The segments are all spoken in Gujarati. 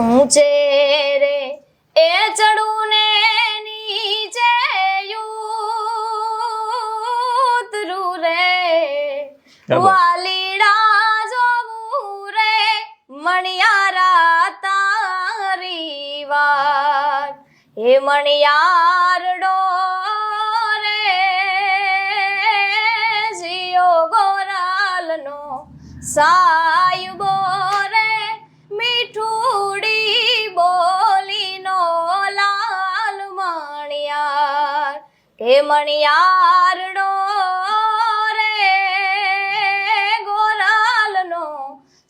ઊંચે રે એ ચડું ને નીચે ઉતરું રે વાલીડા જોવું રે મણિયારા તારી વાત હે મણિયારડો રે જીઓ ગોરાલનો સાયુબો રે મીઠુડી બોલીનો લાલ મણિયાર હે મણિયારડો રે ગોરાલનો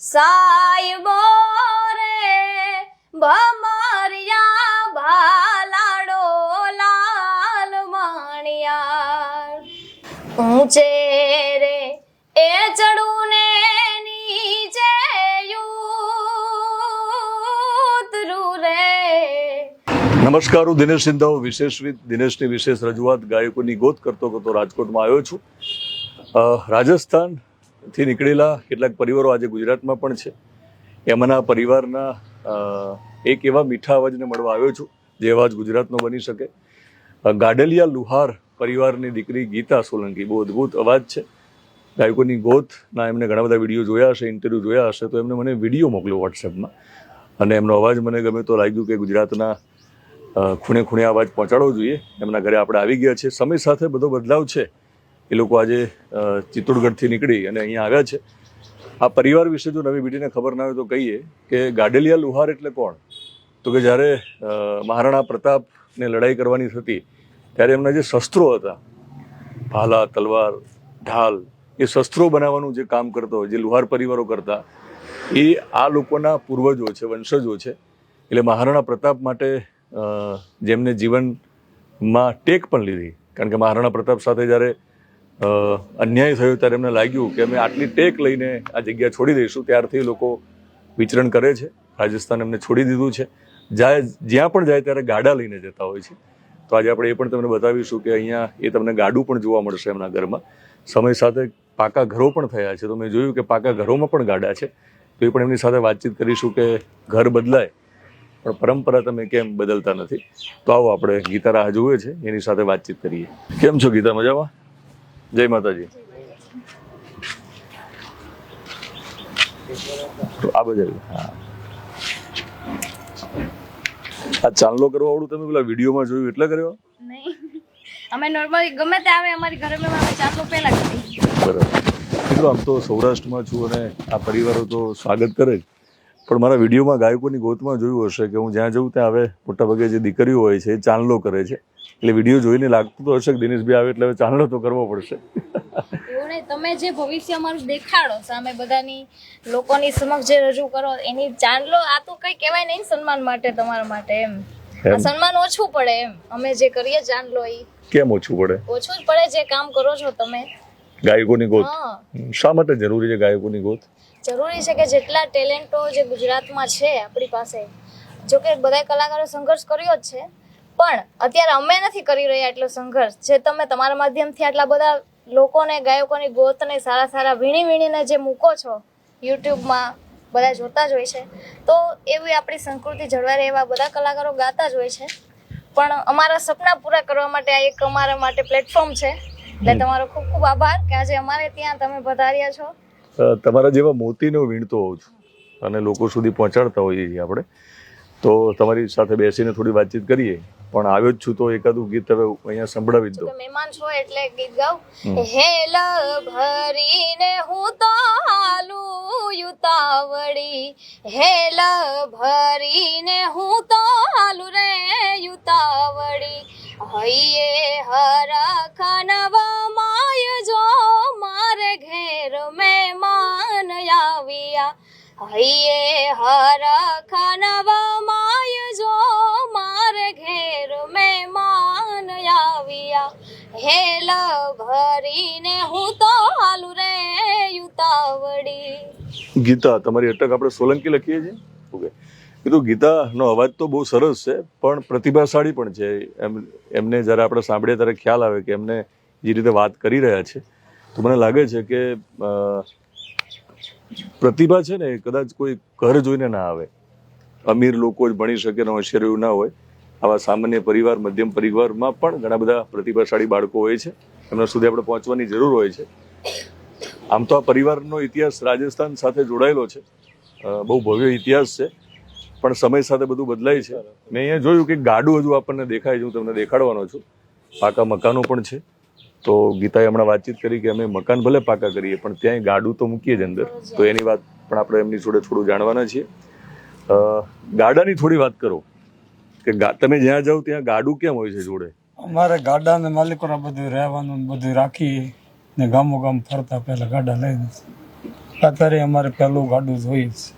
સાયુબો રે ભમરિયા ભાલાડો લાલ મણિયાર ઊંચે રે એ ચડું ને નીચે ઉતરું રે. નમસ્કાર, હું દિનેશ સિંધાવ દિનેશની વિશેષ રજૂઆત ગાયકોની ગોત કરતો રાજકોટમાં આવ્યો છું. રાજસ્થાનથી નીકળેલા કેટલાક પરિવારો આજે ગુજરાતમાં પણ છે. એમાંના પરિવારના એક એવા મીઠા અવાજને મળવા આવ્યો છું જે અવાજ ગુજરાતનો બની શકે. ગાડલિયા લુહાર પરિવારની દીકરી ગીતા સોલંકી, બહુ અદ્ભુત અવાજ છે. ગાયકોની ગોતના એમને ઘણા બધા વિડીયો જોયા હશે, ઇન્ટરવ્યૂ જોયા હશે, તો એમને મને વિડીયો મોકલ્યો વોટ્સએપમાં અને એમનો અવાજ મને ગમે તો લાગ્યું કે ગુજરાતના ખૂણે ખૂણે અવાજ પહોંચાડવો જોઈએ. એમના ઘરે આપણે આવી ગયા છે. સમય સાથે બધો બદલાવ છે. એ લોકો આજે ચિત્તોડગઢથી નીકળી અને અહીંયા આવ્યા છે. આ પરિવાર વિશે જો નવી પેઢીને ખબર ના હોય તો કહીએ કે ગાડલિયા લુહાર એટલે કોણ, તો કે જ્યારે મહારાણા પ્રતાપને લડાઈ કરવાની થતી ત્યારે એમના જે શસ્ત્રો હતા, ભાલા, તલવાર, ઢાલ, એ શસ્ત્રો બનાવવાનું જે કામ કરતો હોય, જે લુહાર પરિવારો કરતા, એ આ લોકોના પૂર્વજો છે, વંશજો છે. એટલે મહારાણા પ્રતાપ માટે જેમને જીવનમાં ટેક પણ લીધી, કારણ કે મહારાણા પ્રતાપ સાથે જ્યારે અન્યાય થયો ત્યારે એમને લાગ્યું કે અમે આટલી ટેક લઈને આ જગ્યા છોડી દઈશું. ત્યારથી લોકો વિચરણ કરે છે. રાજસ્થાન એમને છોડી દીધું છે. જ્યાં પણ જાય ત્યારે ગાડા લઈને જતા હોય છે. તો આજે આપણે એ પણ તમને બતાવીશું કે અહીંયા એ તમને ગાડું પણ જોવા મળશે એમના ઘરમાં. સમય સાથે પાકા ઘરો પણ થયા છે, તો મેં જોયું કે પાકા ઘરોમાં પણ ગાડા છે. તો એ પણ એમની સાથે વાતચીત કરીશું કે ઘર બદલાય પણ પરંપરા તમે કેમ બદલતા નથી. તો આવો આપણે ગીતા રાહ જોવે છે એની સાથે વાતચીત કરીએ. કેમ છો ગીતા, મજામાં? જય માતાજી. તો આ બધા હા, આ ચાંદલો કરવા વાળું તમે પેલા વિડીયોમાં જોયું એટલે કર્યો? નહીં, અમે નોર્મલી ગમે તે આવે અમારી ઘરે અમે ચાંદલો પહેલા કરી. બરાબર. મિત્રો, આમ તો સૌરાષ્ટ્રમાં છું અને આ પરિવારો તો સ્વાગત કરે જ, પણ મારા વિડીયોમાં ગાયકોની ગોતમાં જોયું હશે કે હું જ્યાં જઉં ત્યાં હવે મોટાભાગે જે દીકરીઓ હોય છે એ ચાંદલો કરે છે. એટલે વિડીયો જોઈને લાગતું તો હશે કે દિનેશભાઈ આવે એટલે હવે ચાંદલો તો કરવો પડશે. એવું નહીં, તમે જે ભવિષ્ય અમારું દેખાડો સામે બધાની લોકોની સમક્ષ જે રજૂ કરો એની ચાંદલો, આ તો કઈ કહેવાય નહીં સન્માન માટે, તમારા માટે એમ આ સન્માન ઓછું પડે એમ. અમે જે કરીએ ચાંદલો એ કેમ ઓછું પડે? ઓછું જ પડે જે કામ કરો છો તમે. ગાયકોની ગોત શા માટે જરૂરી છે? ગાયકોની ગોત જરૂરી છે કે જેટલા ટેલેન્ટો જે ગુજરાતમાં છે આપણી પાસે, જો કે બધા કલાકારો સંઘર્ષ કર્યો જ છે, પણ અત્યારે અમે નથી કરી રહ્યા એટલો સંઘર્ષ જે તમે તમારા માધ્યમથી આટલા બધા લોકોને ગાયકોની ગોતને સારા સારા વીણીને જે મૂકો છો યુટ્યુબમાં, બધા જોતા જ હોય છે. તો એવી આપણી સંસ્કૃતિ જળવાઈ રહે એવા બધા કલાકારો ગાતા જ હોય છે. પણ અમારા સપના પૂરા કરવા માટે આ એક અમારા માટે પ્લેટફોર્મ છે. એટલે તમારો ખૂબ ખૂબ આભાર કે આજે અમારે ત્યાં તમે પધાર્યા છો. તમારા જેવા મોતીને હું વીણતો હોઉં છું અને લોકો સુધી પહોંચાડતા હોઈએ છીએ આપણે, તો તમારી સાથે બેસીને થોડી વાતચીત કરીએ. પણ આવ્યો જ છું તો એકાદું ગીત હવે અહીંયા સંભળાવી જ દો. મહેમાન છો એટલે ગીત ગાઉં. હેલ ભરીને હું તો હાલું યુતાવળી, હેલ ભરીને હું તો હાલું રે યુતાવળી, હૈયે હરખનવા માય જો મારે ઘેર મહેમાન આવ્યા, હૈયે હરખનવા માય જો મારે ઘેર મહેમાન આવ્યા, હેલ ભરીને હું તો હાલું રે યુતાવળી. ગીતા, તમારી અટક આપણે સોલંકી લખીએ છીએ. ઓકે, કીધું ગીતાનો અવાજ તો બહુ સરસ છે પણ પ્રતિભાશાળી પણ છે. એમને જ્યારે આપણે સાંભળીએ ત્યારે ખ્યાલ આવે કે એમને જે રીતે વાત કરી રહ્યા છે તો મને લાગે છે કે પ્રતિભા છે ને કદાચ કોઈ ઘર જોઈને ના આવે, અમીર લોકો જ ભણી શકે ને હોશિયાર એવું ના હોય. આવા સામાન્ય પરિવાર, મધ્યમ પરિવારમાં પણ ઘણા બધા પ્રતિભાશાળી બાળકો હોય છે, એમના સુધી આપણે પહોંચવાની જરૂર હોય છે. આમ તો આ પરિવારનો ઇતિહાસ રાજસ્થાન સાથે જોડાયેલો છે, બહુ ભવ્ય ઇતિહાસ છે, પણ સમય સાથે બધું બદલાય છે. મેં અહીંયા જોયું કે ગાડું હજુ આપણને દેખાય છે, હું તમને દેખાડવાનો છું. પાકા મકાનો પણ છે. તો ગીતાએ હમણાં વાતચીત કરી કે અમે મકાન ભલે પાકા કરીએ પણ ત્યાં ગાડું તો મૂકીએ જ અંદર. તો એની વાત પણ આપણે એમની જોડે થોડું જાણવાના છીએ. ગાડાની થોડી વાત કરો કે તમે જ્યાં જાઓ ત્યાં ગાડું કેમ હોય છે જોડે? અમારે ગાડા ને માલિકોને બધું રહેવાનું ને બધું રાખી ને ગામો ગામ ફરતા પહેલા ગાડા લઈને અત્યારે અમારે પહેલું ગાડું જોઈએ છે.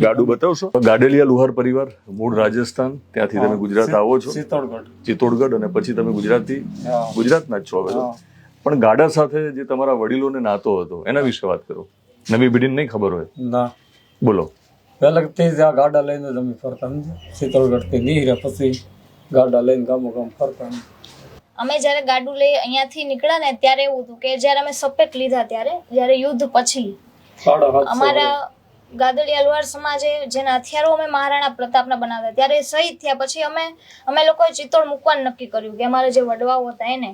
ગાડું બતાવશો? ગાડેલિયા લુહાર પરિવાર, મૂળ રાજસ્થાન, ત્યાંથી તમે ગુજરાત આવો છો, ચિત્તોડગઢ, અને પછી તમે ગુજરાતના જ છો હવે તો. પણ ગાડા સાથે જે તમારા વડીલોને નાતો હતો એના વિશે વાત કરો. નવી પેઢીને નહીં ખબર હોય. ના, બોલો. પહેલા તે જ આ ગાડા લઈને જ અમે ફરતા, ચિત્તોડગઢ થી નીકળ્યા પછી ગાડા લઈને ગામો ગામ ફરતા. અમે જ્યારે ગાડું લઈ અહીંયાથી નીકળ્યા ને ત્યારે એવું હતું કે જ્યારે અમે સપેટ લીધા ત્યારે, જ્યારે યુદ્ધ પછી અમારા ગાદડિયા લુહાર સમાજે જેના હથિયારો અમે મહારાણા પ્રતાપના બનાવ્યા ત્યારે શહીદ થયા પછી અમે લોકોએ ચિત્તોડ મૂકવાનું નક્કી કર્યું કે અમારા જે વડવાઓ હતા એને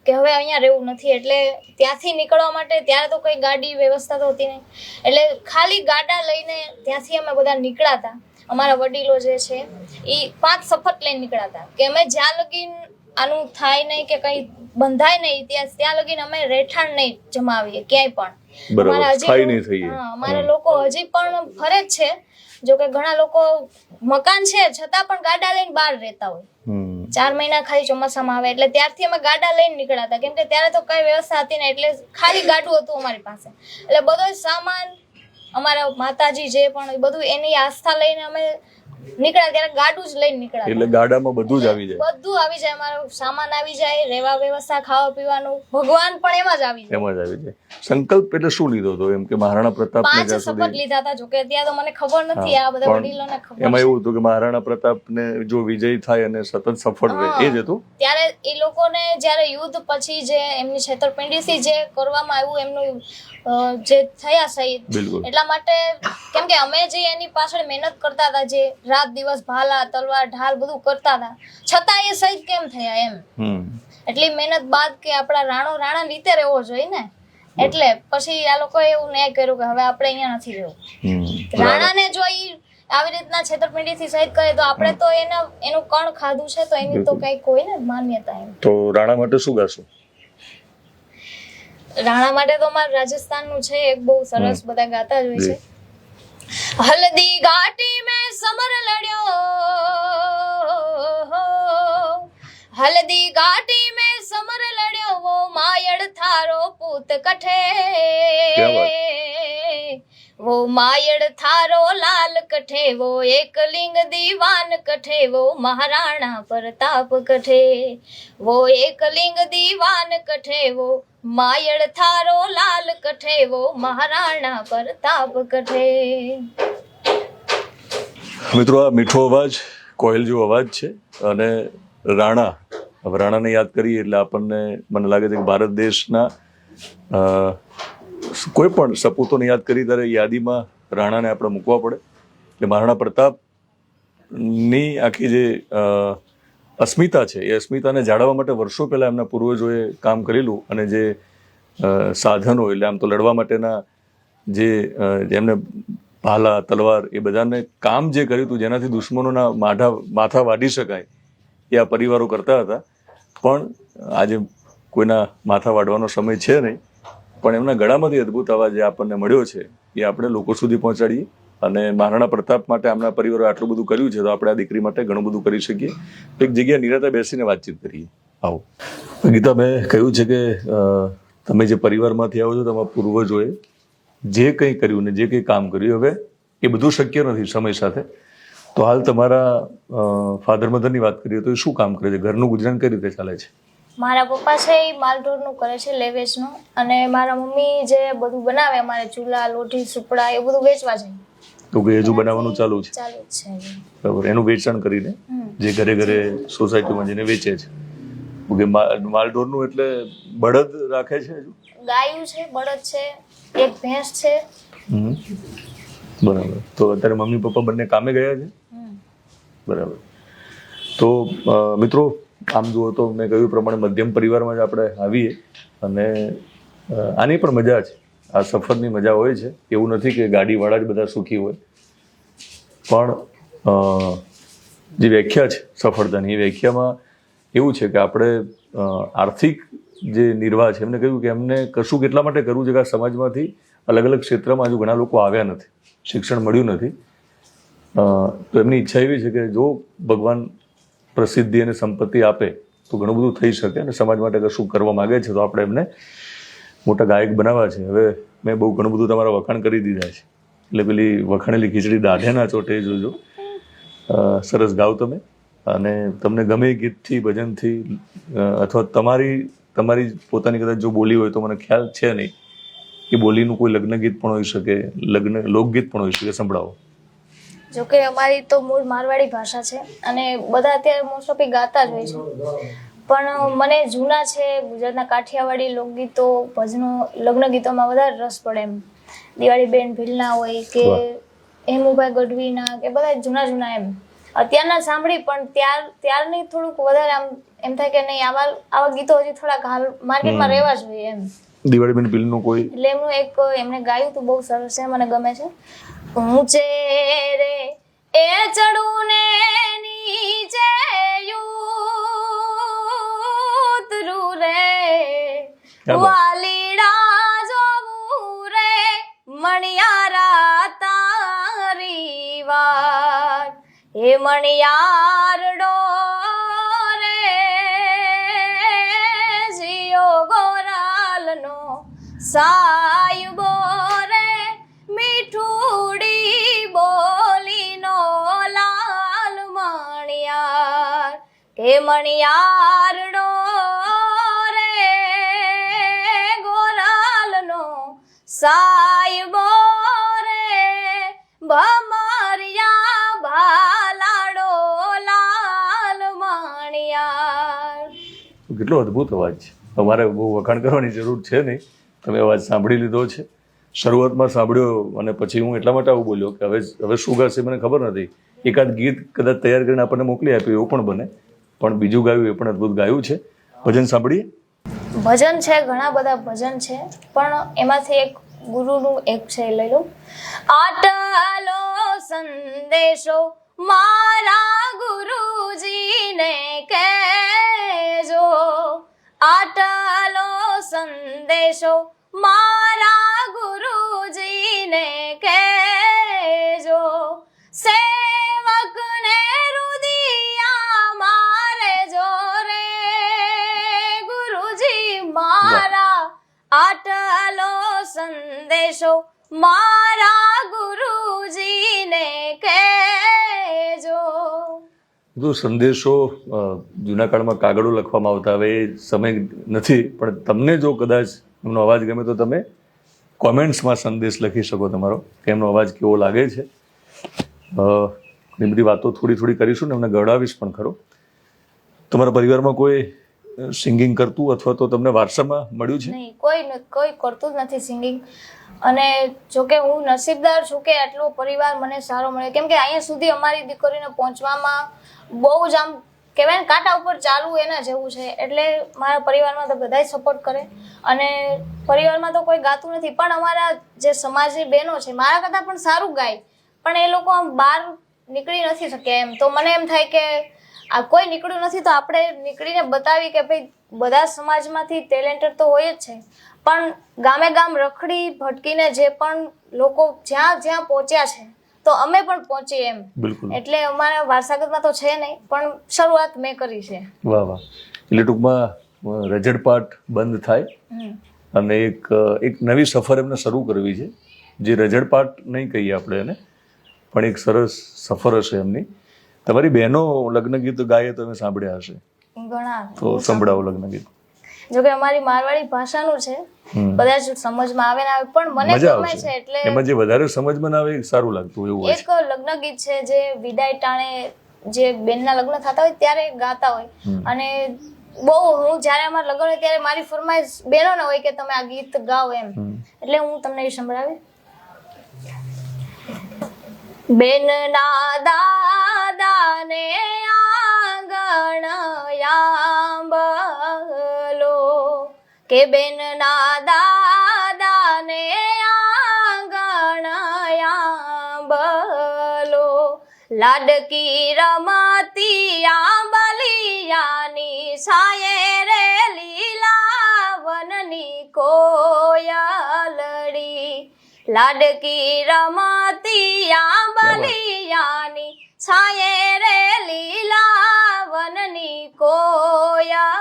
કે હવે અહીંયા રહેવું નથી. એટલે ત્યાંથી નીકળવા માટે ત્યારે તો કોઈ ગાડી વ્યવસ્થા તો હતી નહીં, એટલે ખાલી ગાડા લઈને ત્યાંથી અમે બધા નીકળ્યા હતા. અમારા વડીલો જે છે એ 5 સફર લઈને નીકળ્યા હતા કે અમે જ્યાં લગીન આનું થાય નહીં કે કંઈ બંધાય નહીં ત્યાં લગીને અમે રહેઠાણ નહીં જમાવીએ ક્યાંય પણ. અમારા લોકો હજી પણ ફરે જ છે, જો કે ઘણા લોકો મકાન છે છતાં પણ ગાડા લઈને બહાર રહેતા હોય. 4 મહિના ખાલી ચોમાસામાં આવે એટલે ત્યારથી અમે ગાડા લઈને નીકળ્યા હતા, કેમ કે ત્યારે તો કઈ વ્યવસ્થા હતી ને, એટલે ખાલી ગાડું હતું અમારી પાસે. એટલે બધો સામાન અમારા માતાજી જે પણ બધું એની આસ્થા લઈને અમે નીકળ્યા ત્યારે ગાડું જ લઈને નીકળ્યા. એટલે ગાડામાં બધું જ આવી જાય, બધું આવી જાય, અમારો સામાન આવી જાય, રહેવા વ્યવસ્થા, ખાવા પીવાનું, ભગવાન પણ એમાં જ આવી જાય. સંકલ્પ એટલે શું લીધો હતો? એમ કે મહારાણા પ્રતાપ 5 શપથ લીધા હતા, જોકે ત્યાં તો મને ખબર નથી, આ બધા વડીલોને ખબર. એમાં એવું હતું કે મહારાણા પ્રતાપને જો વિજય થાય અને સતત સફળ રહે એ જ હતું. ત્યારે એ લોકોને જ્યારે યુદ્ધ પછી જે એમની છેતરપિંડીથી જે કરવામાં આવ્યું, એમનું જે થયા શહીદ, એટલા માટે કેમ કે અમે જે એની પાછળ મહેનત કરતા હતા, જે રાત દિવસ ભાલા તલવાર ઢાલ બધું કરતા હતા, છતાં એ શહીદ કેમ થયા એમ. એટલી મહેનત બાદ કે આપણા રાણા રીતે રહેવો જોઈએ ને, એટલે પછી આ લોકોએ એવું ન્યાય કર્યું કે હવે આપણે અહીંયા નથી રહેવું. રાણાને જો આવી રીતના છેતરપિંડીથી શહીદ કરે તો આપણે તો એનું કણ ખાધું છે તો એની તો કઈ કોઈ ને માન્યતા એમ. તો રાણા માટે શું ગાશું? રાણા માટે તો અમારા રાજસ્થાનનું છે એક બહુ સરસ, બધા ગાતા જ હોય છે. હલ્દી ઘાટી મેં સમર લડ્યો, હલ્દી ઘાટી મેં સમર લડ્યો, વો માયડ થારો પૂત કઠે, वो मायड़ थारो लाल कठे, वो एकलिंग दीवान कठे, वो महाराणा प्रताप कठे, वो एकलिंग दीवान कठे, वो मायड़ थारो लाल कठे, वो महाराणा प्रताप कठे. મિત્રો, આ મીઠો અવાજ કોયલ જેવો અવાજ છે. અને રાણા, હવે રાણાને યાદ કરીએ એટલે આપણને મને લાગે છે કે ભારત દેશના કોઈ પણ સપૂતોને યાદ કરી ત્યારે યાદીમાં રાણાને આપણે મૂકવા પડે. એટલે મહારાણા પ્રતાપની આખી જે અસ્મિતા છે એ અસ્મિતાને જાળવવા માટે વર્ષો પહેલાં એમના પૂર્વજોએ કામ કરેલું, અને જે સાધનો એટલે આમ તો લડવા માટેના જે જેમને ભાલા તલવાર એ બધાને કામ જે કર્યું હતું જેનાથી દુશ્મનોના માથા વાઢી શકાય એ આ પરિવારો કરતા હતા. પણ આજે કોઈના માથા વાઢવાનો સમય છે નહીં, પણ એમના ગળામાંથી અદ્ભુત અવાજ જે આપણને મળ્યો છે એ આપણે લોકો સુધી પહોંચાડીએ. અને મહારાણા પ્રતાપ માટે આમના પરિવારો આટલું બધું કર્યું છે તો આપણે આ દીકરી માટે ઘણું બધું કરી શકીએ. એક જગ્યાએ નિરાતે બેસીને વાતચીત કરીએ. આવો ગીતા, મેં કહ્યું છે કે તમે જે પરિવારમાંથી આવો છો, તમારા પૂર્વજોએ જે કંઈ કર્યું ને જે કંઈ કામ કર્યું, હવે એ બધું શક્ય નથી સમય સાથે. તો હાલ તમારા ફાધર મધરની વાત કરીએ તો એ શું કામ કરે છે? ઘરનું ગુજરાન કઈ રીતે ચાલે છે? મારા પપ્પા છે એ માલઢોરનું કરે છે, લેવેચનું, અને મારા મમ્મી જે બધું બનાવે, અમારે ચૂલા લોઢી સુપડા એ બધું વેચવા જાય. તો કે હજુ બનાવવાનું ચાલુ છે? ચાલુ જ છે. બરાબર. એનું વેચાણ કરીને જે ઘરે ઘરે સોસાયટીમાં જઈને વેચે છે. માલઢોરનું એટલે બળદ રાખે છે? હજુ ગાયું છે, બળદ છે, એક ભેંસ છે. બરાબર. તો અત્યારે મમ્મી પપ્પા બંને કામે ગયા છે? બરાબર. તો મિત્રો, આમ જુઓ તો મેં કહ્યું પ્રમાણે મધ્યમ પરિવારમાં જ આપણે આવીએ અને આની પણ મજા છે, આ સફરની મજા હોય છે. એવું નથી કે ગાડીવાળા જ બધા સુખી હોય, પણ જે વ્યાખ્યા છે સફળતાની, એ વ્યાખ્યામાં એવું છે કે આપણે આર્થિક જે નિર્વાહ છે, એમને કહ્યું કે એમને કશું કેટલા માટે કરવું છે કે આ સમાજમાંથી અલગ અલગ ક્ષેત્રમાં હજુ ઘણા લોકો આવ્યા નથી, શિક્ષણ મળ્યું નથી. તો એમની ઈચ્છા એવી છે કે જો ભગવાન પ્રસિદ્ધિ અને સંપત્તિ આપે તો ઘણું બધું થઈ શકે અને સમાજ માટે કશું કરવા માગે છે, તો આપણે એમને મોટા ગાયક બનાવવા છે. હવે મેં બહુ ઘણું બધું તમારા વખાણ કરી દીધા છે, એટલે પેલી વખાણેલી ખીચડી દાઢે ના ચોટે જોજો. સરસ ગાવ તમે, અને તમને ગમે એ ગીતથી, ભજનથી, અથવા તમારી પોતાની કદાચ જો બોલી હોય તો મને ખ્યાલ છે નહીં, એ બોલીનું કોઈ લગ્ન ગીત પણ હોઈ શકે, લોકગીત પણ હોઈ શકે, સંભળાવો. જોકે અમારી તો મૂળ મારવાડી ભાષા છે અને બધા અત્યારે મોસ્ટ ઓફ ગાતા જ હોય છે, પણ મને જૂના છે ગુજરાતના કાઠિયાવાડી લોકગીતો, ભજનો, લગ્ન ગીતોમાં વધારે રસ પડે. એમ દિવાળી બેન ભીલના હોય કે હેમુભાઈ ગઢવીના કે બધા જૂના એમ અત્યારના સાંભળી, પણ ત્યારની થોડુંક વધારે આમ એમ થાય કે નહીં આવા ગીતો હજી થોડાક હાલ માર્કેટમાં રહેવા જોઈએ એમ. દિવાળી બેન ભીલનું કોઈ એટલે એમનું એક એમને ગાયું તો બહુ સરસ છે, મને ગમે છે. ઊંચે રે એ ચડું ને નીચે ઉતરું રે, વાલીડા જોવું રે મણિયારા તારી વાત, એ મણિયારડો રે જીઓ ગોરાલનો સાયુબો રે, મીઠુડી બોલીનો લાલ મણિયાર, કે મણિયારડો રે ગોરાલનો સાયુબો રે, ભમરિયા ભાલાડો લાલ મણિયાર. કેટલો અદ્ભુત અવાજ છે. અમારે બહુ વખાણ કરવાની જરૂર છે નહીં, તમે અવાજ સાંભળી લીધો છે. શરૂઆતમાં સાંભળ્યો અને પછી હું એટલા માટે આવું બોલ્યો કે હવે શું ગાશે મને ખબર નથી. એકાદ ગીત કદાચ તૈયાર કરીને આપણને મોકલી આપ્યું એવું પણ બને, પણ બીજું ગાયું એ પણ અદ્ભુત ગાયું છે. ભજન સાંભળીએ. ભજન છે, ઘણા બધા ભજન છે, પણ એમાંથી એક ગુરુનું એક છે, લઈ લો. આટલો સંદેશો મારા ગુરુજીને કહેજો, આટલો સંદેશો મારા ગુરુજીને કહેજો, સેવકને રુદિયા મારે જોરે ગુરુજી મારા, આટલો સંદેશો મારા ગુરુજીને કહેજો. બધું સંદેશો જૂના કાળમાં કાગળો લખવામાં આવતા, હવે એ સમય નથી, પણ તમને જો કદાચ એમનો અવાજ ગમે તો તમે કોમેન્ટ્સમાં સંદેશ લખી શકો તમારો, કે એમનો અવાજ કેવો લાગે છે. એ બધી વાતો થોડી કરીશું ને એમને ગવડાવીશ પણ ખરો. તમારા પરિવારમાં કોઈ સિંગિંગ કરતું અથવા તો તમને વારસામાં મળ્યું છે? નહીં, કોઈ કરતું જ નથી સિંગિંગ. અને જોકે હું નસીબદાર છું કે આટલો પરિવાર મને સારો મળ્યો, કેમ કે અહીંયા સુધી અમારી દીકરીને પહોંચવામાં બહુ જ આમ કહેવાય ને કાંટા ઉપર ચાલવું એના જેવું છે. એટલે મારા પરિવારમાં તો બધાય સપોર્ટ કરે, અને પરિવારમાં તો કોઈ ગાતું નથી, પણ અમારા જે સમાજની બહેનો છે મારા કરતાં પણ સારું ગાય, પણ એ લોકો આમ બહાર નીકળી નથી શક્યા એમ. તો મને એમ થાય કે આ કોઈ નીકળ્યું નથી તો આપણે નીકળીને બતાવી કે ભાઈ બધા સમાજમાંથી ટેલેન્ટેડ તો હોય જ છે, પણ ગામે ગામ રખડી ભટકીને જે પણ લોકો જ્યાં પહોંચ્યા છે તો અમે પણ પહોંચીએ એમ. બિલકુલ. એટલે અમારા વારસાગતમાં તો છે નહીં, પણ શરૂઆત મેં કરી છે. વાહ વાહ. એટલે ટૂંકમાં રજડપાટ બંધ થાય અને એક નવી સફર એમને શરૂ કરવી છે, જે રજડપાટ નહીં કહીએ આપણે એને, પણ એક સરસ સફર હશે એમની. તમારી બહેનો લગ્ન ગીત ગાય તો તમે સાંભળ્યા હશે, ઘણા. તો સંભળાવો લગ્ન ગીત. જોકે અમારી મારવાડી ભાષાનું છે, કદાચ સમજમાં આવે ના આવે, પણ મને ગમે છે. એટલે એમાં જે વધારે સમજમાં ના આવે એ સારું લાગતું એવું એક લગ્ન ગીત છે જે વિદાય ટાણે જે બેનના લગ્ન થતા હોય ત્યારે ગાતા હોય, અને બહુ હું જ્યારે અમારા લગ્ન હોય ત્યારે મારી ફરમાઈશ બહેનોને હોય કે તમે આ ગીત ગાઓ એમ, એટલે હું તમને એ સંભળાવી. બેનના દાદાને આંગણ આંબલો, કે બેનના દાદાને આંગણ આંબલો, લાડકી રમતી આંબલિયાની સાયે રે લીલા વનની કોયલડી, લાડકી રમતી આંબલિયાની છાયે રે લીલા વનની કોયલડી,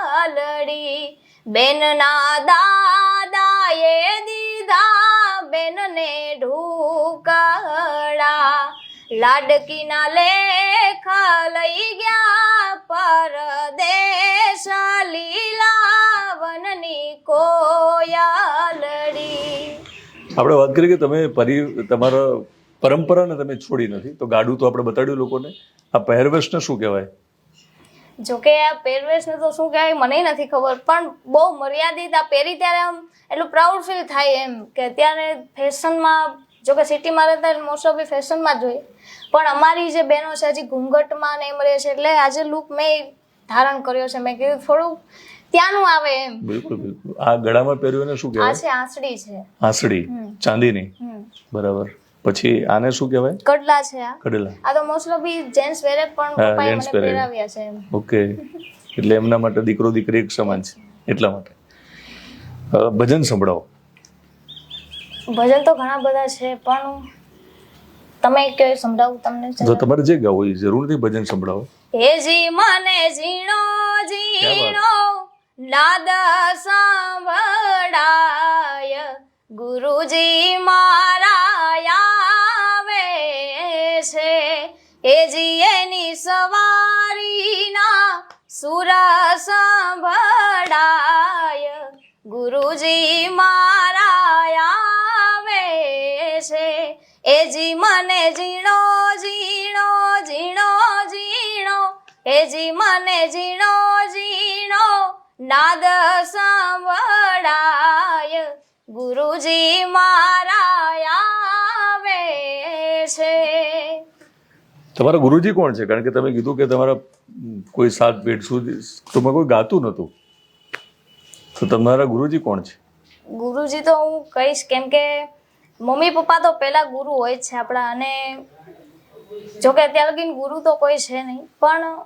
બેનના દાદાએ દીધા બેનને ઢૂકડા, લાડકીના લેખ લઈ ગયા પરદેશ લીલા વનની કોયલડી. આપણે વાત કરી કે તમે તમારા પરંપરાને તમે છોડી નથી, તો ગાડું તો આપણે બતાડ્યું લોકોને. આ પહેરવેશને શું કહેવાય? જોકે આ પહેરવેશને તો શું કહેવાય મને નથી ખબર, પણ બહુ મર્યાદિત આ પહેરી ત્યારે આમ એટલું પ્રાઉડ ફીલ થાય એમ કે અત્યારે ફેશનમાં, જોકે સિટીમાં રહેતા મોસ્ટ ઓફ ફેશનમાં જ હોય, પણ અમારી જે બહેનો છે હજી ઘૂંઘટમાં ને એમ રહે છે, એટલે આજે લુક મેં ધારણ કર્યો છે. મેં કીધું થોડું ત્યાંનું આવે એમ. બિલકુલ બિલકુલ. આ ગળામાં પહેર્યું એને શું આ કહેવાય? છે આંસડી છે. આંસડી ચાંદીની, બરાબર. પછી આને શું કહેવાય? કડલા છે આ. કડલા. આ તો મોસ્ટ ઓફ જેન્ટ્સ વેરે પણ પપ્પાએ મને પહેરાવ્યા છે એમ. ઓકે, એટલે એમના માટે દીકરો દીકરી એક સમાન છે એટલા માટે. ભજન સંભળાવો. ભજન તો ઘણા બધા છે, પણ તમે કયો સંભળાવું તમને? જો તમારે જે ગાવું એ જરૂર નથી, ભજન સંભળાવો. હેજી મને ઝીણો ઝીણો નાદ સાંભળાય, ગુરુજી મારા આવે છે, હેજી એની સવારીના સુર સાંભળાય, ગુરુજી મારા આવે છે, એજી મને ઝીણો ઝીણો ઝીણો ઝીણો, એજી મને ઝીણો ઝીણો નાદ સાંભળાય, ગુરુજી મારા આવે છે. તમારા ગુરુજી કોણ છે? કારણ કે તમે કીધું કે તમારા કોઈ 7 પેઢ સુધી તમે કોઈ ગાતું નહોતું, તો તમારા ગુરુજી કોણ છે? ગુરુજી તો હું કહીશ, કેમ કે મમ્મી પપ્પા તો પહેલા ગુરુ હોય જ છે આપણા, અને જોકે અત્યાર લગીન ગુરુ તો કોઈ છે નહીં, પણ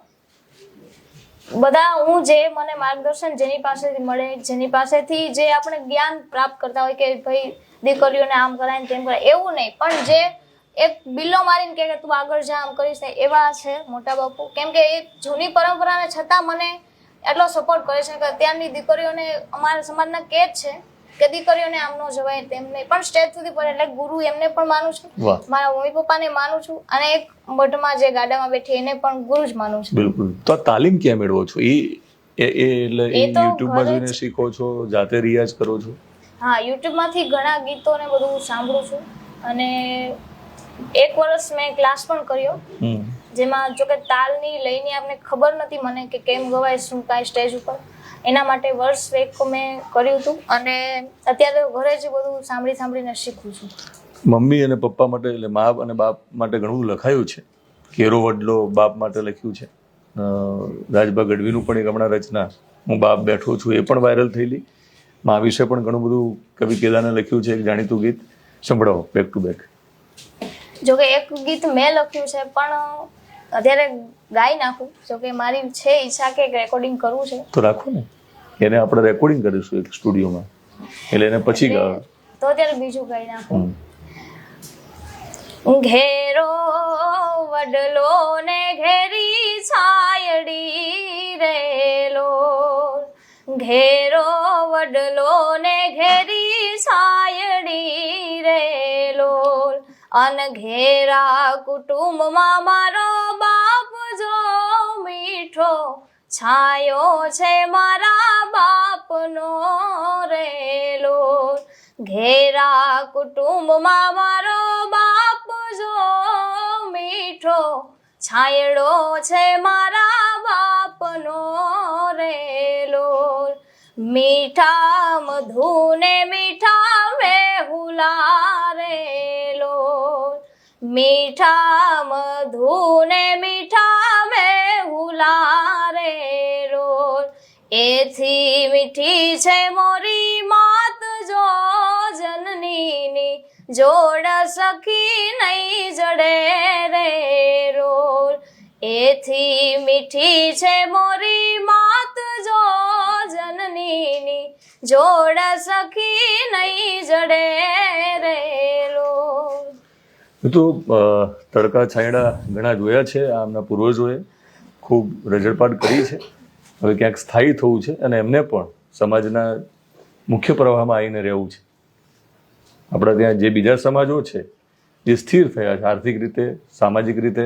બધા હું જે મને માર્ગદર્શન જેની પાસેથી મળે, જેની પાસેથી જે આપણે જ્ઞાન પ્રાપ્ત કરતા હોય કે ભાઈ દીકરીઓને આમ કરાય ને તેમ કરાય, એવું નહીં, પણ જે એક બિલ્લો મારીને કે તું આગળ જા આમ કરીશ ને, એવા છે મોટા બાપુ. કેમ કે એ જૂની પરંપરાને છતાં મને એટલો સપોર્ટ કરે છે કે અત્યારની દીકરીઓને અમારા સમાજના કે જ છે કે દીકરીઓને આમ ન જવાય તેમ નહીં, પણ સ્ટેજ સુધી પડે. એટલે ગુરુ એમને પણ માનું છું, મારા મમ્મી પપ્પાને માનું છું, અને એક મઠમાં જે ગાડામાં બેઠી એને પણ ગુરુ જ માનું છું. બિલકુલ. તો આ તાલીમ ક્યાં મેળવો છો? એટલે યુટ્યુબમાં જોઈને શીખો છો, જાતે રિયાઝ કરો છો? હા, યુટ્યુબમાંથી ઘણા ગીતો ને બધું સાંભળું છું, અને 1 વર્ષ મેં ક્લાસ પણ કર્યો, જેમાં જોકે તાલની લઈને આપણે ખબર નથી મને કે કેમ ગવાય, શું કાંઈ સ્ટેજ ઉપર, એના માટે વર્ષ 1 મેં કર્યું હતું, અને અત્યારે ઘરે જ બધું સાંભળીને શીખું છું. મમ્મી અને પપ્પા માટે, એટલે મા અને બાપ માટે ઘણું બધું લખાયું છે. કેરો વડલો બાપ માટે લખ્યું છે. રાજભા ગઢવીનું પણ એક હમણાં રચના હું બાપ બેઠો છું એ પણ વાયરલ થયેલી. મા વિશે પણ ઘણું બધું કવિ કેદાને લખ્યું છે, એક જાણીતું ગીત સંભળાવો બેક ટુ બેક. જોકે એક ગીત મેં લખ્યું છે, પણ અત્યારે ગાઈ નાખું. જોકે મારી છે ઈચ્છા કે રેકોર્ડિંગ કરવું છે, તો રાખો ને, એને આપણે રેકોર્ડિંગ કરીશું એક સ્ટુડિયોમાં, એટલે એને પછી ગાવ. તો અત્યારે બીજું ગાઈ નાખું. ઘેરો વડલો ને ઘેરી છાયડી રેલો, ઘેરો વડલો ને ઘેરી છાયડી રેલો, અનઘેરા કુટુંબમાં મારો બાપ જો મીઠો છાયો છે મારા બાપનો રેલો, ઘેરા કુટુંબમાં મારો બાપ જો મીઠો છાયડો છે મારા બાપનો રેલો, મીઠા મધુ ને મીઠા મેહુલા રેલો, मीठा मधुने मीठा में हुलारे रोल एथी मीठी છે મોરી માત જો જનનીની જોડ સખી નહીં જડે રે રોલ એથી મીઠી છે મોરી માત જો જનનીની જોડ સખી નહીં જડે રે રોલ. તો તડકા છાંયડા ઘણા જોયા છે, આમના પૂર્વજોએ ખૂબ રજળપાટ કરી છે. હવે ક્યાંક સ્થાયી થવું છે અને એમને પણ સમાજના મુખ્ય પ્રવાહમાં આવીને રહેવું છે. આપણા ત્યાં જે બીજા સમાજો છે જે સ્થિર થયા છે આર્થિક રીતે, સામાજિક રીતે,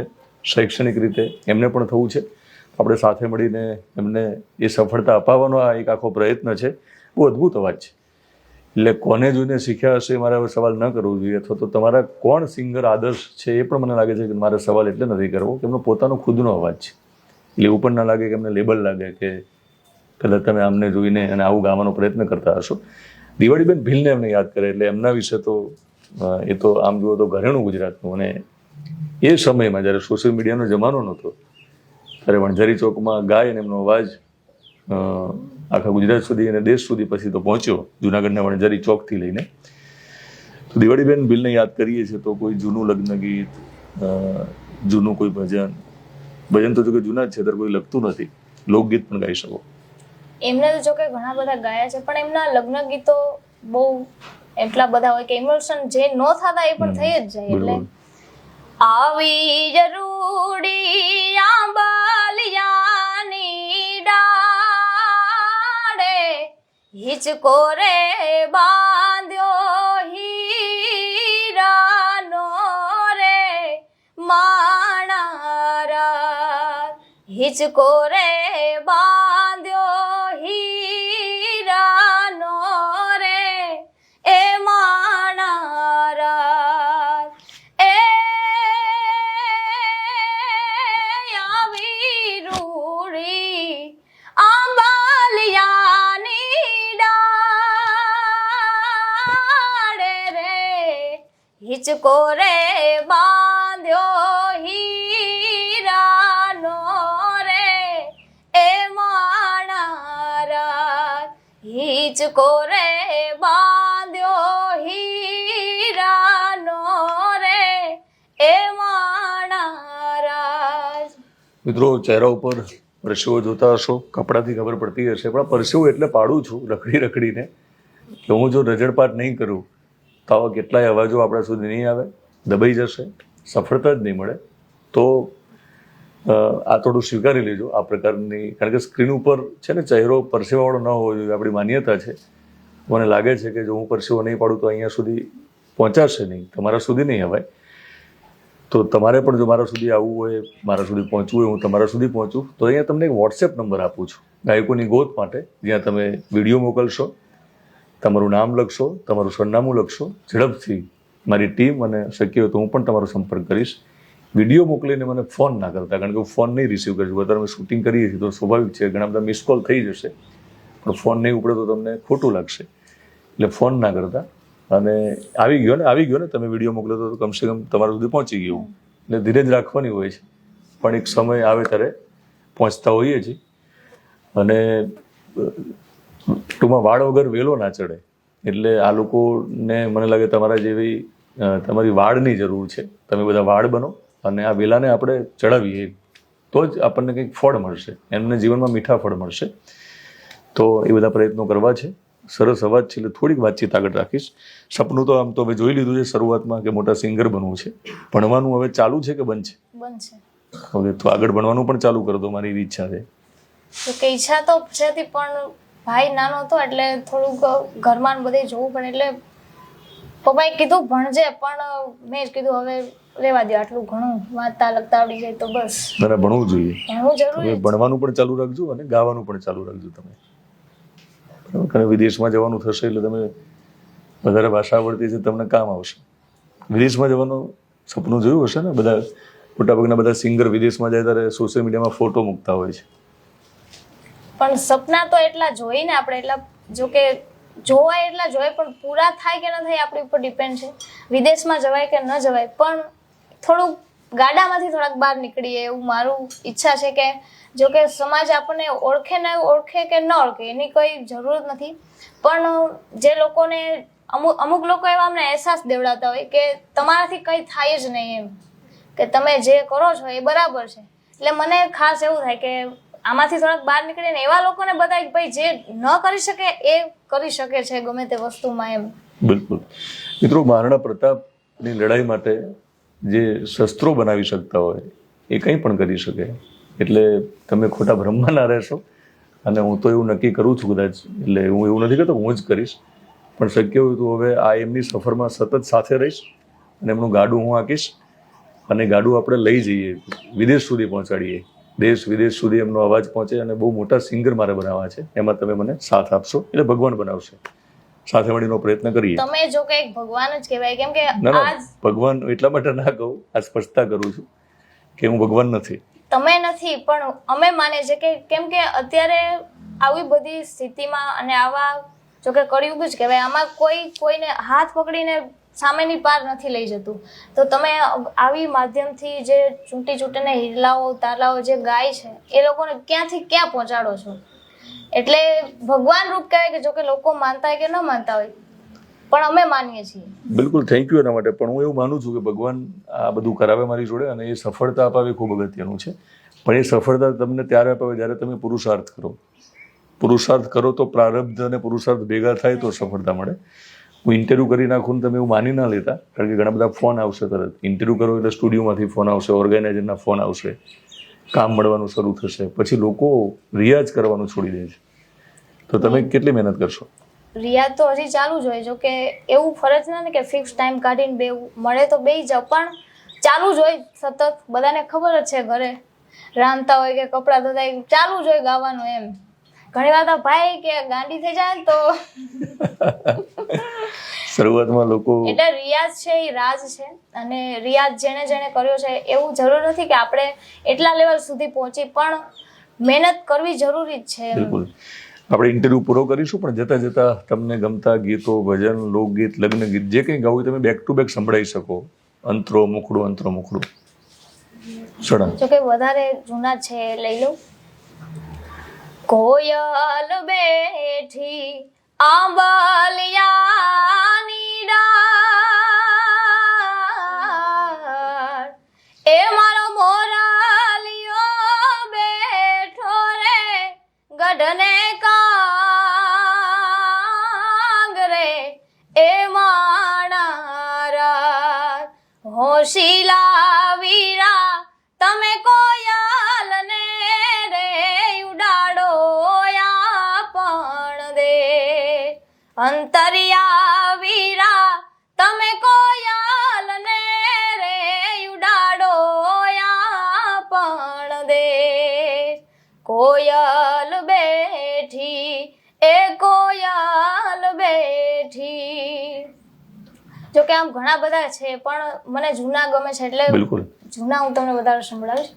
શૈક્ષણિક રીતે, એમને પણ થવું છે. આપણે સાથે મળીને એમને એ સફળતા અપાવવાનો આ એક આખો પ્રયત્ન છે. બહુ અદ્ભુત અવાજ છે. એટલે કોને જોઈને શીખ્યા હશે મારે હવે સવાલ ન કરવો જોઈએ, અથવા તો તમારા કોણ સિંગર આદર્શ છે એ પણ મને લાગે છે કે મારે સવાલ એટલે નથી કરવો કે એમનો પોતાનો ખુદનો અવાજ છે. એટલે એવું પણ ના લાગે કે એમને લેબલ લાગે કે કદાચ તમે આમને જોઈને અને આવું ગાવાનો પ્રયત્ન કરતા હશો. દિવાળીબેન ભીલને એમને યાદ કરે એટલે એમના વિશે તો એ તો આમ જુઓ તો ઘરેણું ગુજરાતનું. અને એ સમયમાં જ્યારે સોશિયલ મીડિયાનો જમાનો નહોતો ત્યારે વણઝારી ચોકમાં ગાય અને એમનો અવાજ આખા ગુજરાત સુધી અને દેશ સુધી પછી તો પહોંચ્યો, જુનાગઢના વણઝારી ચોકથી લઈને. તો દિવાળીબેન ભીલને યાદ કરીએ છીએ તો કોઈ જૂનું લગ્ન ગીત, જૂનું કોઈ ભજન તો જો કે જૂના જ છે ત્યારે કોઈ લગતું નથી, લોકગીત પણ ગાઈ શકો. એમને તો જો કે ઘણા બધા ગાયા છે, પણ એમના લગ્ન ગીતો બહુ એટલા બધા હોય કે ઇમોશન જે ન થતા એ પણ થઈ જ જાય. એટલે આવી જરૂડી આંબલિયાની ડાળે હિચકો રે બાંધ્યો હીરાનો રે માણારા હિચકો રે બાંધ્યો હીરાનો રે એ માણારા એ આવી રૂડી આંબલિયાની ડાળે રે હિચકો રે બાંધ્યો હીરાનો રે એ માણારા હિચકો રે બાંધ્યો હીરાનો રે એ માણારા. મિત્રો, ચહેરા ઉપર પરસેવો જોતા હશો, કપડાથી ખબર પડતી હશે, પણ પરસેવો એટલે પાડું છું રખડી રખડીને કે હું જો રજળપાટ નહીં કરું તો આવા કેટલાય અવાજો આપણા સુધી નહીં આવે, દબાઈ જશે, સફળતા જ નહીં મળે. તો આ થોડું સ્વીકારી લેજો આ પ્રકારની, કારણ કે સ્ક્રીન ઉપર છે ને ચહેરો પરસેવાવાળો ન હોવો જોઈએ, આપણી માન્યતા છે. મને લાગે છે કે જો હું પરસેવો નહીં પાડું તો અહીંયા સુધી પહોંચાશે નહીં, તમારા સુધી નહીં અવાય. તો તમારે પણ જો મારા સુધી આવવું હોય, મારા સુધી પહોંચવું હોય, હું તમારા સુધી પહોંચું તો અહીંયા તમને એક વોટ્સએપ નંબર આપું છું ગાયકોની ગોત માટે, જ્યાં તમે વિડીયો મોકલશો, તમારું નામ લખશો, તમારું સરનામું લખશો, ઝડપથી મારી ટીમ અને શક્ય હોય તો હું પણ તમારો સંપર્ક કરીશ. વિડીયો મોકલીને મને ફોન ના કરતા, કારણ કે હું ફોન નહીં રિસીવ કરીશ. અત્યારે અમે શૂટિંગ કરીએ છીએ તો સ્વાભાવિક છે ઘણા બધા મિસ કોલ થઈ જશે, પણ ફોન નહીં ઉપડે તો તમને ખોટું લાગશે. એટલે ફોન ના કરતા. અને આવી ગયો ને તમે વિડીયો મોકલો તો કમસે કમ તમારા સુધી પહોંચી ગયું. એટલે ધીરજ રાખવાની હોય છે, પણ એક સમય આવે ત્યારે પહોંચતા હોઈએ છીએ. અને ટૂંકમાં વાળ વગર વેલો ના ચડે. એટલે આ લોકોને મને લાગે તમારા જેવી તમારી વાળની જરૂર છે. તમે બધા વાળ બનો અને આ વેલાને આપણે ચડાવીએ તો જ આપણને કંઈક ફળ મળશે, એમને જીવનમાં મીઠા ફળ મળશે. તો એ બધા પ્રયત્નો કરવા છે. સરસ અવાજ છે એટલે થોડીક વાતચીત આગળ રાખીશ. સપનું તો આમ તો હવે જોઈ લીધું છે શરૂઆતમાં કે મોટા સિંગર બનવું છે. ભણવાનું હવે ચાલુ છે કે બંધ છે? બનશે. હવે તો આગળ ભણવાનું પણ ચાલુ કરી દો, મારી એવી ઈચ્છા છે. તો કે ઈચ્છા તો છે પણ ભાઈ નાનો હતો એટલે થોડુંક ઘરમાં બધે જોવું પડે, એટલે પપ્પાએ કીધું ભણજે, પણ મેં જ કીધું હવે રેવા દો, આટલું ઘણું વાંચતા લખતા આવડી જાય તો બસ. ના, ભણવું જોઈએ. ભણવું જરૂરી. ભણવાનું પણ ચાલુ રાખજો અને ગાવાનું પણ ચાલુ રાખજો તમે. કારણ વિદેશમાં જવાનું થશે એટલે તમે વધારે ભાષા આવડતી છે, તમને કામ આવશે. વિદેશમાં જવાનું સપનું જોયું હશે ને બધા, મોટાભાગના બધા સિંગર વિદેશમાં જાય ત્યારે સોશિયલ મીડિયામાં ફોટો મૂકતા હોય છે. પણ સપના તો એટલા જોઈને આપણે, એટલા જો કે જોવાય એટલા જોઈએ, પણ પૂરા થાય કે ન થાય આપણી ઉપર ડિપેન્ડ છે. વિદેશમાં જવાય કે ન જવાય, પણ થોડુંક ગાડામાંથી થોડાક બહાર નીકળીએ એવું મારું ઈચ્છા છે. કે જો કે સમાજ આપણને ઓળખે કે ન ઓળખે એની કોઈ જરૂર નથી, પણ જે લોકોને અમુક લોકો એવા અમને અહેસાસ દેવડાવતા હોય કે તમારાથી કંઈ થાય જ નહીં એમ, કે તમે જે કરો છો એ બરાબર છે. એટલે મને ખાસ એવું થાય કે આમાંથી થોડાક બહાર નીકળીને એવા લોકોને બતાવે કે ભાઈ જે ન કરી શકે એ કરી શકે છે ગમે તે વસ્તુમાં એમ. બિલકુલ. મિત્રો, મહારાણા પ્રતાપની લડાઈ માટે જે શસ્ત્રો બનાવી શકતા હોય એ કંઈ પણ કરી શકે, એટલે તમે ખોટા ભ્રમમાં ના રહેશો. અને હું તો એવું નક્કી કરું છું કદાચ, એટલે હું એવું નથી કહેતો હું જ કરીશ, પણ શક્ય હોય તો હવે આ એમની સફરમાં સતત સાથે રહીશ અને એમનું ગાડું હું હાંકીશ અને ગાડું આપણે લઈ જઈએ, વિદેશ સુધી પહોંચાડીએ, દેશ વિદેશ સુધી એમનો અવાજ પહોંચે. અને બહુ મોટા સિંગર મારે બનાવવા છે, એમાં તમે મને સાથ આપશો એટલે ભગવાન બનાવશે. સાથે મળીનો પ્રયત્ન કરીએ. તમે જો કે એક ભગવાન જ કહેવાય, કેમ કે ના આજ ભગવાન એટલા માટે ના કહું, આ સ્પષ્ટતા કરું છું કે હું ભગવાન નથી. તમે નથી, પણ અમે માને છે કે કેમ કે અત્યારે આવી બધી સ્થિતિમાં અને આવા જો કે કળિયુગ જ કહેવાય, આમાં કોઈને હાથ પકડીને સામેની પાર નથી લઈ જતું. તો તમે આવી માધ્યમથી જે ચૂંટીને હિરલાઓ તારલાઓ જે ગાય છે એ લોકોને ક્યાંથી ક્યાં પહોંચાડો છો. એટલે ભગવાન રૂપ કહેવાય કે જો કે લોકો માનતા હોય કે ન માનતા હોય, પણ અમે માનીએ છીએ. બિલકુલ, થેન્ક યુ એના માટે. પણ હું એવું માનું છું કે ભગવાન આ બધું કરાવે મારી જોડે, અને એ સફળતા અપાવે ખૂબ અગત્યનું છે. પણ એ સફળતા તમને ત્યારે અપાવે જ્યારે તમે પુરુષાર્થ કરો. પુરુષાર્થ કરો તો પ્રારબ્ધ અને પુરુષાર્થ ભેગા થાય તો સફળતા મળે. હું ઇન્ટરવ્યૂ કરી નાખું તમે એવું માની ના લેતા, કારણ કે ઘણા બધા ફોન આવશે તરત. ઇન્ટરવ્યૂ કરો એટલે સ્ટુડિયોમાંથી ફોન આવશે, ઓર્ગેનાઇઝરના ફોન આવશે, કામ મળવાનું શરૂ થશે, પછી લોકો રિયાઝ કરવાનું છોડી દે છે. તો તમે કેટલી મહેનત કરશો? રિયાઝ તો હજી ચાલુ જ હોય. જો કે એવું ફરજ ના ને કે ફિક્સ ટાઈમ કાઢીને બે મળે તો બેસી જાવ, પણ ચાલુ જ હોય સતત. બધાને ખબર જ છે, ઘરે રાંધતા હોય કે કપડાં ધોતા હોય, ચાલુ જ હોય ગાવાનું એમ. ઘણી વાર તો ભાઈ કે ગાંડી થઈ જાય ને તો શરૂઆતમાં લોકો એટલે રિયાઝ છે એ રાજ છે, અને રિયાઝ જેણે કર્યો છે એવું જરૂર નથી કે આપણે એટલા લેવલ સુધી પહોંચી, પણ મહેનત કરવી જરૂરી જ છે. બિલકુલ. આપણે ઇન્ટરવ્યૂ પૂરો કરીશું, પણ જતાં જતાં તમને ગમતા ગીતો, ભજન, લોકગીત, લગ્ન ગીત જે કંઈ ગાવું તમે બેક ટુ બેક સંભળાવી શકો. અંતરો મુખડું, અંતરો મુખડું. જો કે વધારે જૂના છે લઈ લઉં. કોયલ બેઠી આંબલિયાની ડાળ, એ મારો મોરાલિયો બેઠો રે ગઢને કાંગરે, એ માણારા હોશીલા વીરા તમે કોયલને રે ઉડાડો પણ દે. અંતરિયા વીરા તમે કોયલને રે ઉડાડો પણ દે. કોયલ બેઠી એ કોયલ બેઠી. જો કે આમ ઘણા બધા છે, પણ મને જૂના ગમે છે એટલે બિલકુલ જૂના હું તમને વધારે સંભળાવીશ.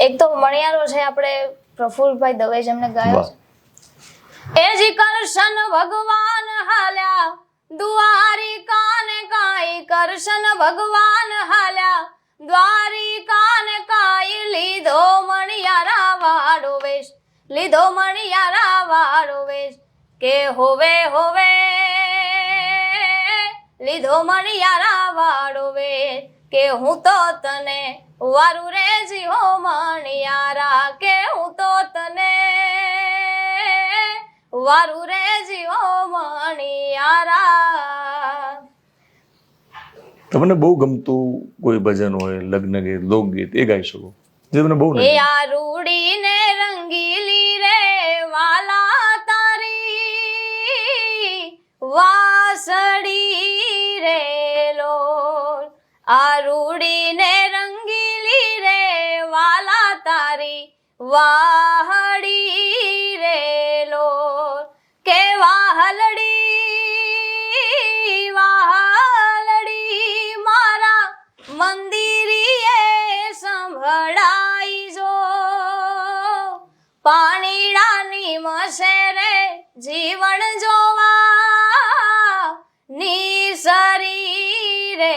એક તો મણિયારો છે આપણે પ્રફુલભાઈ દવે જેમને ગાયો છે. એ જી કરશન ભગવાન હાલ્યા દ્વારિકાને કાઈ, કરશન ભગવાન હાલ્યા દ્વારિકાને કાઈ, લીધો મણિયારા વાળો વેશ, લીધો મણિયારા વાળો વેશ, કે હોવે હોવે લીધો મણિયારા વાળો વેશ, કે હું તો તને વારું રે જીવો મણિયારા, કે હું તો તને વારું રે જીવો મણિયારા. તમને બહુ ગમતું કોઈ ભજન હોય, લગ્ન ગીત, લોકગીત એ ગાઈ શકો જે તમને બહુ એ આ રૂડીને રંગીલી રે વાલા તારી વાસડી રે લોલ, આ રૂડીને રંગીલી રે વાલા તારી વાહડી રે લોલ, કે વાહલડી વાહલડી મારા મંદિરીએ સંભળાઈ જો, પાણીડાની મસે રે જીવન જોવા નિસરી રે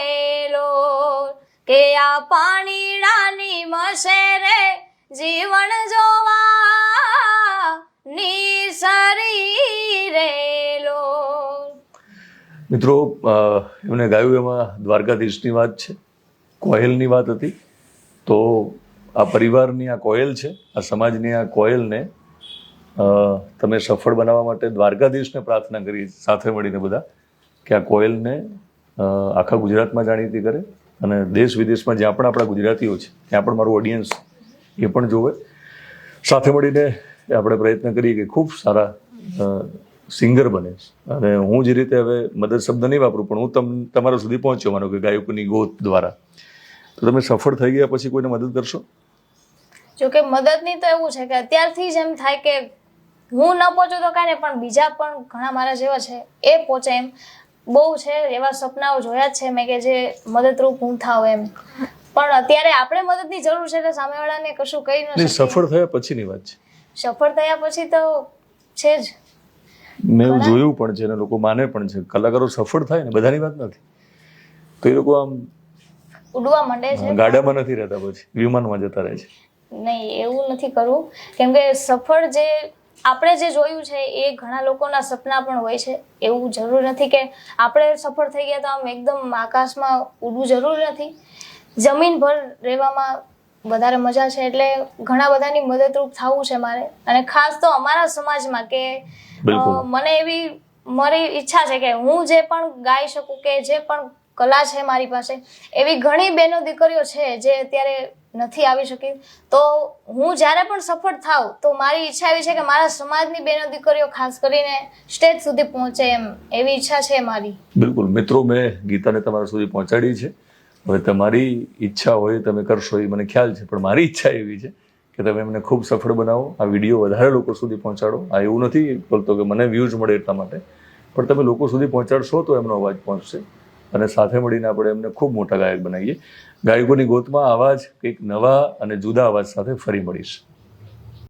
લોલ. આ પાણીડાની મસે રે જીવન જોવા નિસરી રેલો. મિત્રો, એમને ગાયું એમાં દ્વારકાધીશની વાત છે, કોયલની વાત હતી. તો આ પરિવારની આ કોયલ છે, આ સમાજની આ કોયલને તમે સફળ બનાવવા માટે દ્વારકાધીશને પ્રાર્થના કરી સાથે મળીને બધા કે આ કોયલને આખા ગુજરાતમાં જાણીતી કરે અને દેશ વિદેશમાં જ્યાં પણ આપણા ગુજરાતીઓ છે ત્યાં પણ મારું ઓડિયન્સ એ પણ જોવે. સાથે મળીને આપણે પ્રયત્ન કરીએ કે ખૂબ સારા સિંગર બને. અને હું જે રીતે હવે મદદ શબ્દ નહીં વાપરું, પણ હું તમારા સુધી પહોંચ્યો માનો કે ગાયકોની ગોત દ્વારા, તો તમે સફળ થઈ ગયા પછી કોઈને મદદ કરશો? જોકે મદદની તો એવું છે કે અત્યારથી જ એમ થાય કે હું ન પહોંચું તો કાંઈ નહીં, પણ બીજા પણ ઘણા મારા જેવા છે એ પહોંચે એમ. બહુ છે એવા સપનાઓ જોયા જ છે મેં કે જે મદદરૂપ હું થાવ એમ. પણ અત્યારે આપણે મદદની જરૂર છે એટલે સામેવાળાને કશું કહી ન શકીએ. સફળ થયા પછીની વાત છે. સફળ થયા પછી તો છે જ. મેં એવું જોયું પણ છે અને લોકો માને પણ છે, કલાકારો સફળ થાય ને બધાની વાત નથી, તો એ લોકો આમ ઉડવા માંડે છે, ગાડામાં નથી રહેતા, પછી વિમાનમાં જતા રહે છે. નહીં, એવું નથી કરવું. કેમ કે સફળ જે આપણે જે જોયું છે એ ઘણા લોકોના સપના પણ હોય છે. એવું જરૂર નથી કે આપણે સફળ થઈ ગયા તો આમ એકદમ આકાશમાં ઉડવું જરૂર નથી. જમીન પર રહેવામાં વધારે મજા છે. એટલે ઘણા બધાની મદદરૂપ થવું છે મારે, અને ખાસ તો અમારા સમાજમાં કે મને એવી મારી ઈચ્છા છે કે હું જે પણ ગાઈ શકું કે જે પણ કલા છે મારી પાસે, એવી ઘણી બહેનો દીકરીઓ છે જે અત્યારે નથી આવી શકી. તો હું જ્યારે પણ સફળ થાવ તો મારી ઈચ્છા એવી છે કે મારા સમાજની બહેનો દીકરીઓ ખાસ કરીને સ્ટેજ સુધી પહોંચે એમ, એવી ઈચ્છા છે મારી. બિલકુલ મિત્રો, મેં ગીતાને તમારા સુધી પહોંચાડી છે. હવે તમારી ઈચ્છા હોય તમે કરશો એ મને ખ્યાલ છે, પણ મારી ઈચ્છા એવી છે કે તમે એમને ખૂબ સફળ બનાવો, આ વિડીયો વધારે લોકો સુધી પહોંચાડો. આ એવું નથી બોલતો કે મને વ્યૂઝ મળે એટલા માટે, પણ તમે લોકો સુધી પહોંચાડશો તો એમનો અવાજ પહોંચશે અને સાથે મળીને આપણે એમને ખૂબ મોટા ગાયક બનાવીએ. ગાયકોની ગોતમાં આવા જ કંઈક નવા અને જુદા અવાજ સાથે ફરી મળીશ.